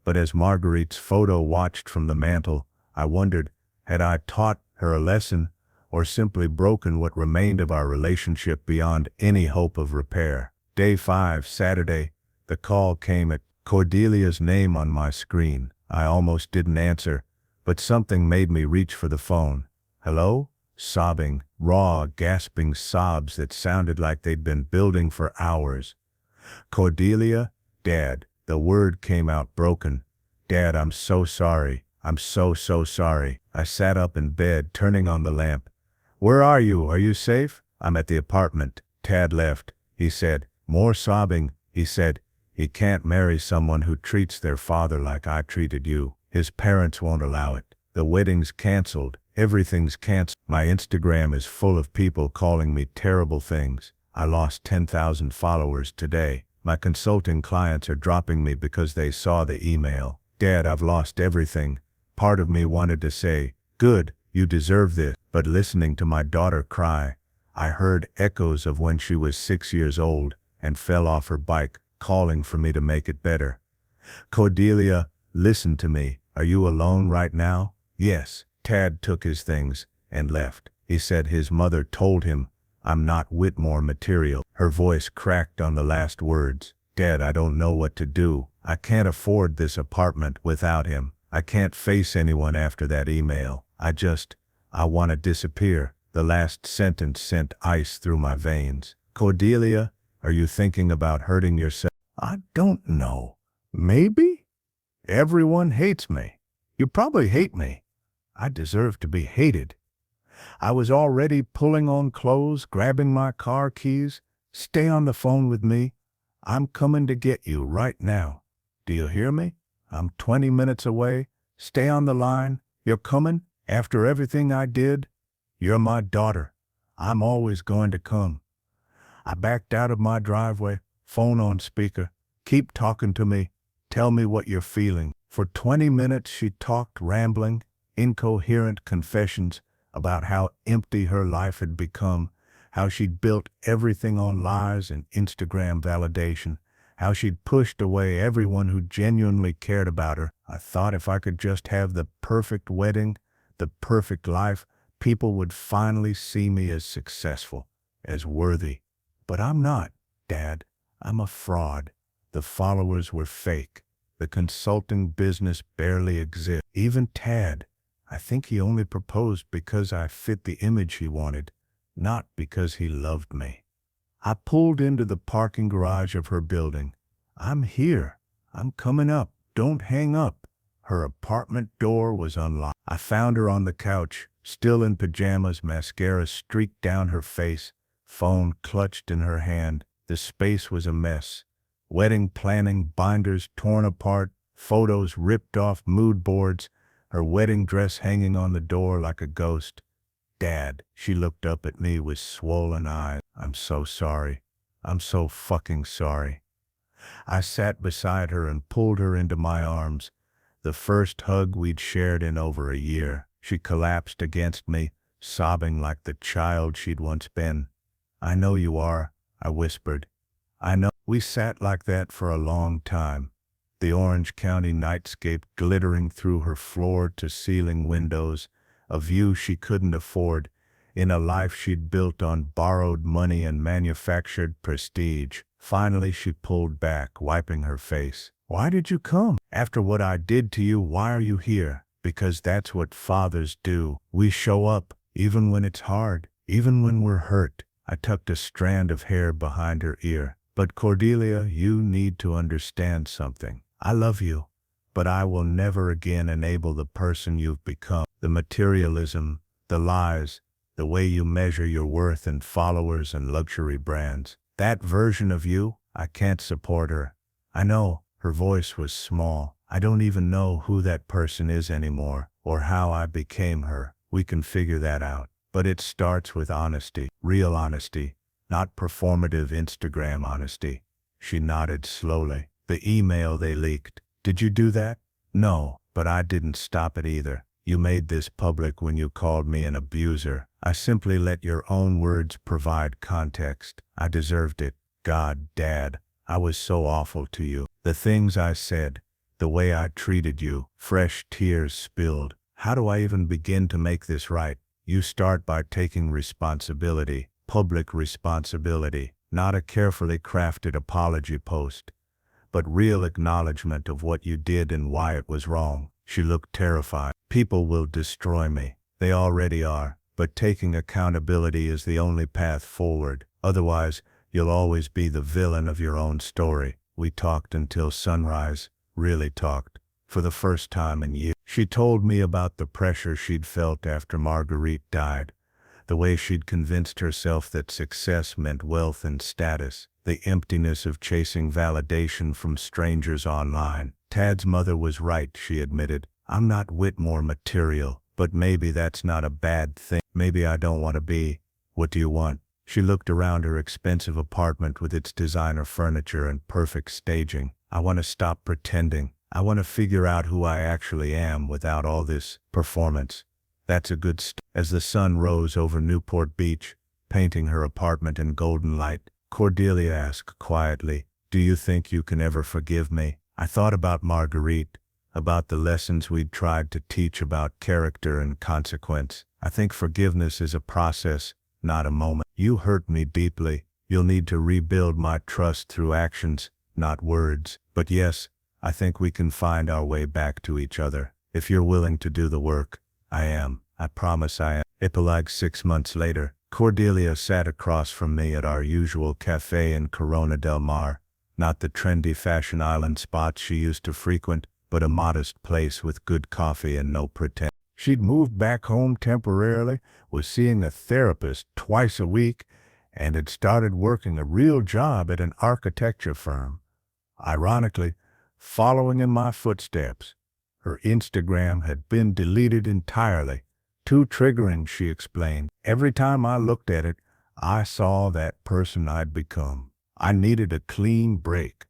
But as Marguerite's photo watched from the mantel, I wondered, had I taught her a lesson, or simply broken what remained of our relationship beyond any hope of repair? Day 5, Saturday. The call came at Cordelia's name on my screen. I almost didn't answer, but something made me reach for the phone. Hello? Sobbing, raw, gasping sobs that sounded like they'd been building for hours. Cordelia? Dad. The word came out broken. Dad, I'm so sorry. I'm so sorry. I sat up in bed, turning on the lamp. Where are you? Are you safe? I'm at the apartment. Tad left, he said. More sobbing, he said. He can't marry someone who treats their father like I treated you. His parents won't allow it. The wedding's canceled. Everything's canceled. My Instagram is full of people calling me terrible things. I lost 10,000 followers today. My consulting clients are dropping me because they saw the email. Dad, I've lost everything. Part of me wanted to say, good, you deserve this. But listening to my daughter cry, I heard echoes of when she was 6 years old and fell off her bike, calling for me to make it better. Cordelia, listen to me. Are you alone right now? Yes. Tad took his things and left. He said his mother told him, I'm not Whitmore material. Her voice cracked on the last words. Dad, I don't know what to do. I can't afford this apartment without him. I can't face anyone after that email. I want to disappear. The last sentence sent ice through my veins. Cordelia, are you thinking about hurting yourself? I don't know. Maybe? Everyone hates me. You probably hate me. I deserve to be hated. I was already pulling on clothes, grabbing my car keys. Stay on the phone with me. I'm coming to get you right now. Do you hear me? I'm 20 minutes away. Stay on the line. You're coming? After everything I did? You're my daughter. I'm always going to come. I backed out of my driveway, phone on speaker. Keep talking to me. Tell me what you're feeling. For 20 minutes she talked, rambling, incoherent confessions about how empty her life had become, how she'd built everything on lies and Instagram validation, how she'd pushed away everyone who genuinely cared about her. I thought if I could just have the perfect wedding, the perfect life, people would finally see me as successful, as worthy. But I'm not, Dad. I'm a fraud. The followers were fake. The consulting business barely exists. Even Tad, I think he only proposed because I fit the image he wanted, not because he loved me. I pulled into the parking garage of her building. I'm here. I'm coming up. Don't hang up. Her apartment door was unlocked. I found her on the couch, still in pajamas, mascara streaked down her face, phone clutched in her hand. The space was a mess. Wedding planning binders torn apart, photos ripped off mood boards, her wedding dress hanging on the door like a ghost. Dad, she looked up at me with swollen eyes. I'm so sorry. I'm so fucking sorry. I sat beside her and pulled her into my arms. The first hug we'd shared in over a year. She collapsed against me, sobbing like the child she'd once been. I know you are, I whispered. I know. We sat like that for a long time, the Orange County nightscape glittering through her floor-to-ceiling windows, a view she couldn't afford, in a life she'd built on borrowed money and manufactured prestige. Finally she pulled back, wiping her face. Why did you come? After what I did to you, why are you here? Because that's what fathers do. We show up, even when it's hard, even when we're hurt. I tucked a strand of hair behind her ear. But Cordelia, you need to understand something. I love you, but I will never again enable the person you've become. The materialism, the lies, the way you measure your worth in followers and luxury brands. That version of you, I can't support her. I know, her voice was small. I don't even know who that person is anymore, or how I became her. We can figure that out. But it starts with honesty, real honesty, not performative Instagram honesty. She nodded slowly. The email they leaked. Did you do that? No, but I didn't stop it either. You made this public when you called me an abuser. I simply let your own words provide context. I deserved it. God, Dad, I was so awful to you. The things I said, the way I treated you, fresh tears spilled. How do I even begin to make this right? You start by taking responsibility, public responsibility, not a carefully crafted apology post, but real acknowledgement of what you did and why it was wrong. She looked terrified. People will destroy me. They already are. But taking accountability is the only path forward. Otherwise, you'll always be the villain of your own story. We talked until sunrise, really talked, for the first time in years. She told me about the pressure she'd felt after Marguerite died, the way she'd convinced herself that success meant wealth and status, the emptiness of chasing validation from strangers online. Tad's mother was right, she admitted. I'm not Whitmore material, but maybe that's not a bad thing. Maybe I don't want to be. What do you want? She looked around her expensive apartment with its designer furniture and perfect staging. I want to stop pretending. I want to figure out who I actually am without all this performance. That's a good start. As the sun rose over Newport Beach, painting her apartment in golden light, Cordelia asked quietly, "Do you think you can ever forgive me?" I thought about Marguerite, about the lessons we'd tried to teach about character and consequence. I think forgiveness is a process, not a moment. You hurt me deeply. You'll need to rebuild my trust through actions, not words. But yes, I think we can find our way back to each other. If you're willing to do the work, I am. I promise I am. Epilogue 6 months later, Cordelia sat across from me at our usual cafe in Corona del Mar, not the trendy fashion island spot she used to frequent, but a modest place with good coffee and no pretense. She'd moved back home temporarily, was seeing a therapist twice a week, and had started working a real job at an architecture firm. Ironically, following in my footsteps. Her Instagram had been deleted entirely. Too triggering, she explained. Every time I looked at it, I saw that person I'd become. I needed a clean break.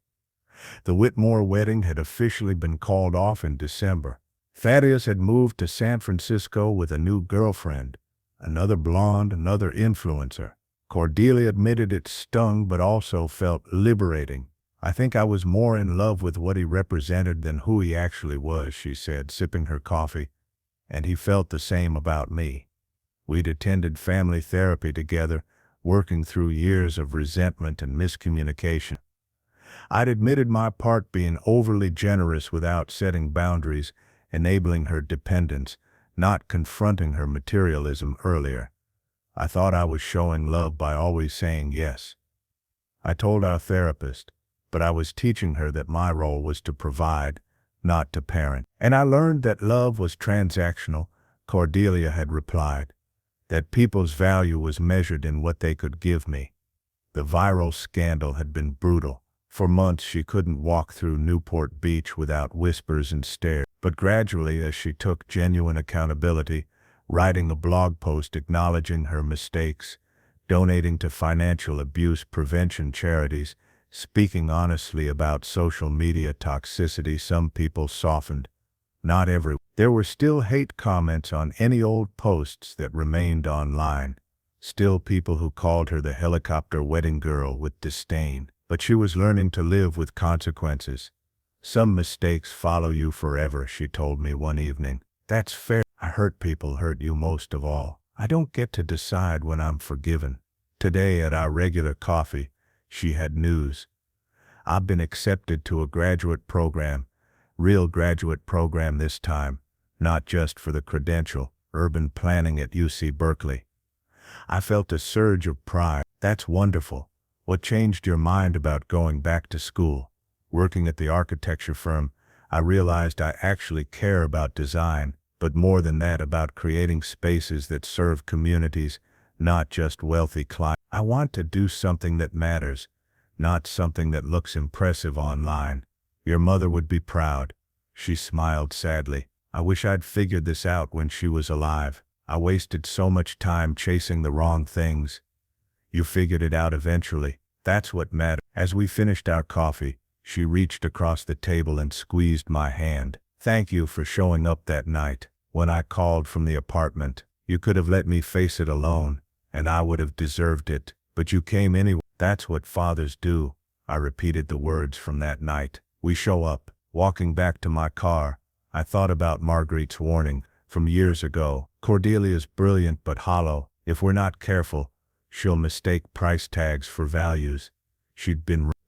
The Whitmore wedding had officially been called off in December. Thaddeus had moved to San Francisco with a new girlfriend, another blonde, another influencer. Cordelia admitted it stung but also felt liberating. I think I was more in love with what he represented than who he actually was, she said, sipping her coffee, and he felt the same about me. We'd attended family therapy together, working through years of resentment and miscommunication. I'd admitted my part being overly generous without setting boundaries, enabling her dependence, not confronting her materialism earlier. I thought I was showing love by always saying yes. I told our therapist, but I was teaching her that my role was to provide, not to parent. And I learned that love was transactional, Cordelia had replied, that people's value was measured in what they could give me. The viral scandal had been brutal. For months she couldn't walk through Newport Beach without whispers and stares. But gradually, as she took genuine accountability, writing a blog post acknowledging her mistakes, donating to financial abuse prevention charities, speaking honestly about social media toxicity, some people softened. Not everyone. There were still hate comments on any old posts that remained online. Still people who called her the helicopter wedding girl with disdain. But she was learning to live with consequences. Some mistakes follow you forever, she told me one evening. That's fair. I hurt people hurt you most of all. I don't get to decide when I'm forgiven. Today at our regular coffee, she had news. I've been accepted to a graduate program, real graduate program this time, not just for the credential, urban planning at UC Berkeley. I felt a surge of pride. That's wonderful. What changed your mind about going back to school? Working at the architecture firm, I realized I actually care about design, but more than that, about creating spaces that serve communities, not just wealthy clients. I want to do something that matters, not something that looks impressive online. Your mother would be proud. She smiled sadly. I wish I'd figured this out when she was alive. I wasted so much time chasing the wrong things. You figured it out eventually. That's what mattered. As we finished our coffee, she reached across the table and squeezed my hand. Thank you for showing up that night. When I called from the apartment, you could have let me face it alone, and I would have deserved it. But you came anyway. That's what fathers do. I repeated the words from that night. We show up. Walking back to my car, I thought about Marguerite's warning from years ago. Cordelia's brilliant but hollow. If we're not careful, she'll mistake price tags for values.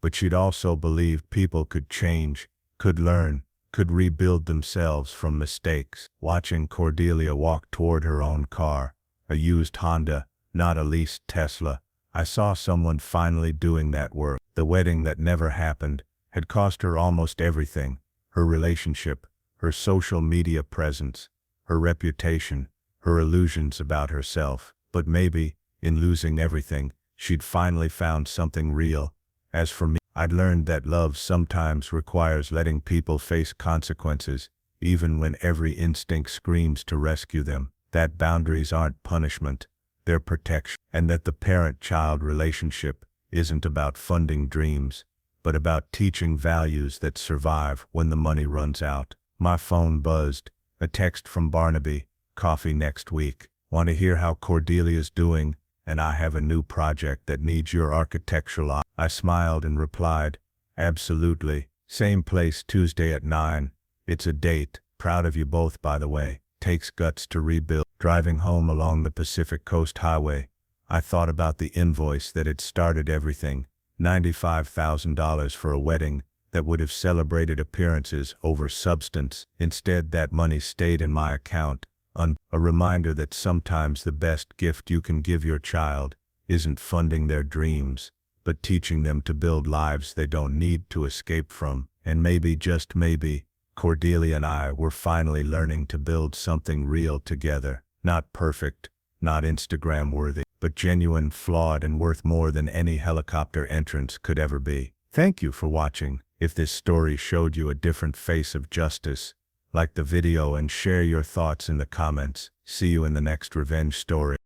But she'd also believed people could change, could learn, could rebuild themselves from mistakes. Watching Cordelia walk toward her own car, a used Honda, not a leased Tesla, I saw someone finally doing that work. The wedding that never happened had cost her almost everything: her relationship, her social media presence, her reputation, her illusions about herself. But maybe, in losing everything, she'd finally found something real. As for me, I'd learned that love sometimes requires letting people face consequences, even when every instinct screams to rescue them. That boundaries aren't punishment, they're protection. And that the parent-child relationship isn't about funding dreams, but about teaching values that survive when the money runs out. My phone buzzed. A text from Barnaby. Coffee next week. Want to hear how Cordelia's doing? And I have a new project that needs your architectural eye. I smiled and replied, absolutely. Same place Tuesday at 9. It's a date. Proud of you both, by the way. Takes guts to rebuild. Driving home along the Pacific Coast Highway, I thought about the invoice that had started everything. $95,000 for a wedding that would have celebrated appearances over substance. Instead, that money stayed in my account. A reminder that sometimes the best gift you can give your child isn't funding their dreams, but teaching them to build lives they don't need to escape from. And maybe, just maybe, Cordelia and I were finally learning to build something real together. Not perfect, not Instagram worthy, but genuine, flawed, and worth more than any helicopter entrance could ever be. Thank you for watching. If this story showed you a different face of justice, like the video and share your thoughts in the comments. See you in the next revenge story.